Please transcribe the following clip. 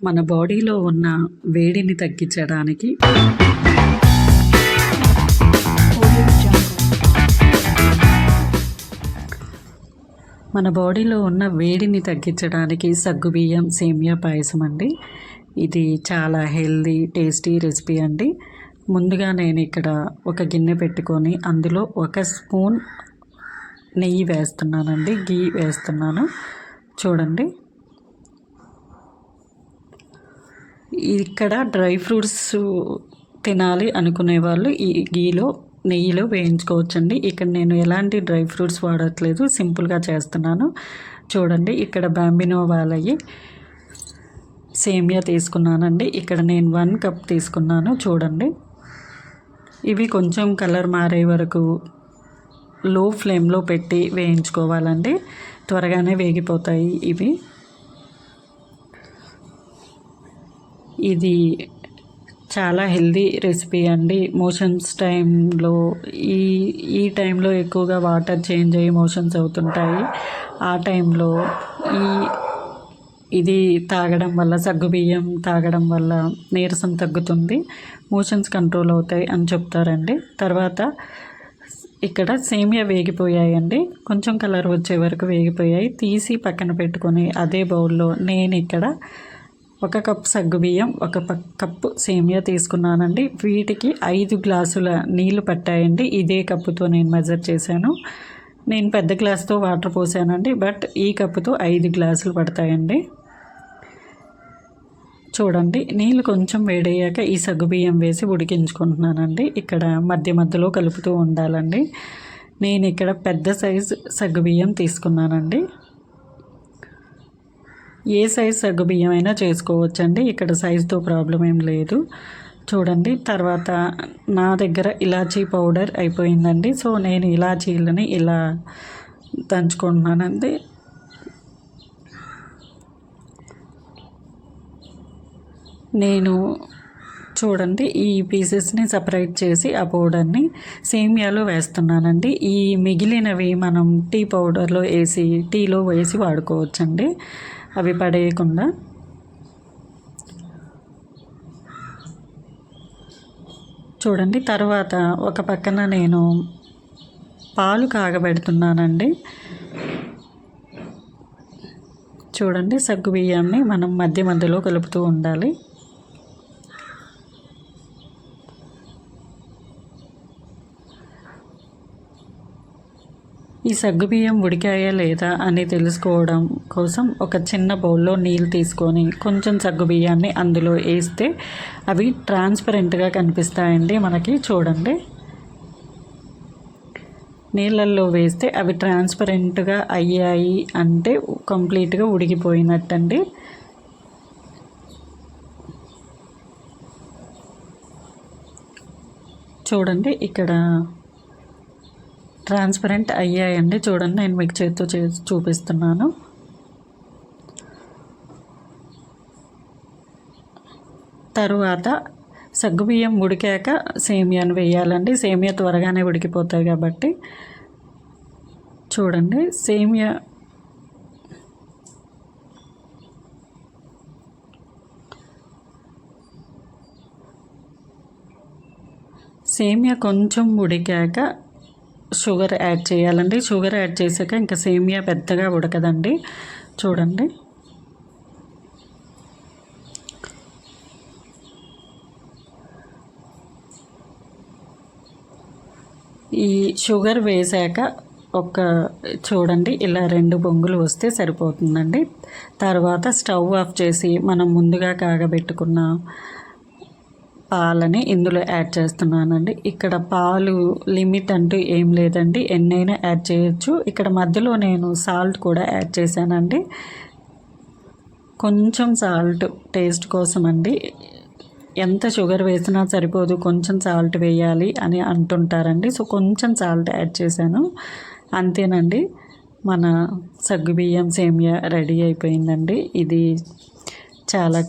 మన బాడీలో ఉన్న వేడిని తగ్గించడానికి సగ్గుబియ్యం సేమియా పాయసం అండి. ఇది చాలా హెల్దీ టేస్టీ రెసిపీ అండి. ముందుగా నేను ఇక్కడ ఒక గిన్నె పెట్టుకొని అందులో 1 స్పూన్ నెయ్యి వేస్తున్నానండి, గీ వేస్తున్నాను. చూడండి, ఇక్కడ డ్రై ఫ్రూట్స్ తినాలి అనుకునే వాళ్ళు ఈ నెయ్యిలో వేయించుకోవచ్చండి. ఇక్కడ నేను ఎలాంటి డ్రై ఫ్రూట్స్ వాడట్లేదు, సింపుల్గా చేస్తున్నాను. చూడండి, ఇక్కడ బాంబినో వాళ్ళయి సేమియా తీసుకున్నానండి. ఇక్కడ నేను 1 కప్ తీసుకున్నాను. చూడండి, ఇవి కొంచెం కలర్ మారే వరకు లో ఫ్లేమ్లో పెట్టి వేయించుకోవాలండి. త్వరగానే వేగిపోతాయి ఇవి. ఇది చాలా హెల్దీ రెసిపీ అండి. మోషన్స్ టైంలో ఈ టైంలో ఎక్కువగా వాటర్ చేంజ్ అయ్యి మోషన్స్ అవుతుంటాయి. ఆ టైంలో ఇది తాగడం వల్ల, సగ్గుబియ్యం తాగడం వల్ల నీరసం తగ్గుతుంది, మోషన్స్ కంట్రోల్ అవుతాయి అని చెప్తారండి. తర్వాత ఇక్కడ సేమియా వేగిపోయాయండి, కొంచెం కలర్ వచ్చే వరకు వేగిపోయాయి. తీసి పక్కన పెట్టుకొని అదే బౌల్లో నేను ఇక్కడ 1 కప్ సగ్గుబియ్యం, 1 కప్పు సేమియా తీసుకున్నానండి. వీటికి 5 గ్లాసుల నీళ్లు పట్టాయండి. ఇదే కప్పుతో నేను మెజర్ చేశాను. నేను పెద్ద గ్లాస్తో వాటర్ పోసానండి, బట్ ఈ కప్పుతో 5 గ్లాసులు పడతాయండి. చూడండి, నీళ్ళు కొంచెం వేడయ్యాక ఈ సగ్గుబియ్యం వేసి ఉడికించుకుంటున్నానండి. ఇక్కడ మధ్య మధ్యలో కలుపుతూ ఉండాలండి. నేను ఇక్కడ పెద్ద సైజు సగ్గుబియ్యం తీసుకున్నానండి. ఏ సైజు సగ్గుబియ్యం అయినా చేసుకోవచ్చండి, ఇక్కడ సైజుతో ప్రాబ్లం ఏం లేదు. చూడండి, తర్వాత నా దగ్గర ఇలాచీ పౌడర్ అయిపోయిందండి. సో నేను ఇలాచీలని ఇలా దంచుకుంటున్నానండి. నేను చూడండి, ఈ పీసెస్ని సపరేట్ చేసి ఆ పౌడర్ని సేమియాలో వేస్తున్నానండి. ఈ మిగిలినవి మనం టీ పౌడర్లో వేసి, టీలో వేసి వాడుకోవచ్చండి, అవి పడేయకుండా. చూడండి, తర్వాత ఒక పక్కన నేను పాలు కాగబెడుతున్నానండి. చూడండి, సగ్గుబియ్యాన్ని మనం మధ్య మధ్యలో కలుపుతూ ఉండాలి. ఈ సగ్గుబియ్యం ఉడికాయా లేదా అని తెలుసుకోవడం కోసం ఒక చిన్న బౌల్లో నీళ్ళు తీసుకొని కొంచెం సగ్గుబియ్యాన్ని అందులో వేస్తే అవి ట్రాన్స్పరెంట్గా కనిపిస్తాయండి మనకి. చూడండి, నీళ్ళల్లో వేస్తే అవి ట్రాన్స్పరెంట్గా అయ్యాయి అంటే కంప్లీట్గా ఉడికిపోయినట్టండి. చూడండి, ఇక్కడ ట్రాన్స్పరెంట్ అయ్యాయండి. చూడండి, నేను మీకు చేతితో చూపిస్తున్నాను. తరువాత సగ్గుబియ్యం ఉడికాక సేమియాను వేయాలండి. సేమియా త్వరగానే ఉడికిపోతాయి కాబట్టి. చూడండి, సేమియా కొంచెం ఉడికాక షుగర్ యాడ్ చేయాలండి. షుగర్ యాడ్ చేశాక ఇంకా సేమియా పెద్దగా ఉడకదండి. చూడండి, ఈ షుగర్ వేసాక చూడండి, ఇలా 2 పొంగులు వస్తే సరిపోతుందండి. తర్వాత స్టవ్ ఆఫ్ చేసి మనం ముందుగా కాగబెట్టుకున్న పాలని ఇందులో యాడ్ చేస్తున్నానండి. ఇక్కడ పాలు లిమిట్ అంటూ ఏం లేదండి, ఎన్నైనా యాడ్ చేయొచ్చు. ఇక్కడ మధ్యలో నేను సాల్ట్ కూడా యాడ్ చేశానండి, కొంచెం సాల్ట్ టేస్ట్ కోసం అండి. ఎంత షుగర్ వేసినా సరిపోదు, కొంచెం సాల్ట్ వేయాలి అని అంటుంటారండి. సో కొంచెం సాల్ట్ యాడ్ చేశాను, అంతేనండి. మన సగ్గుబియ్యం సేమియా రెడీ అయిపోయిందండి. ఇది చాలా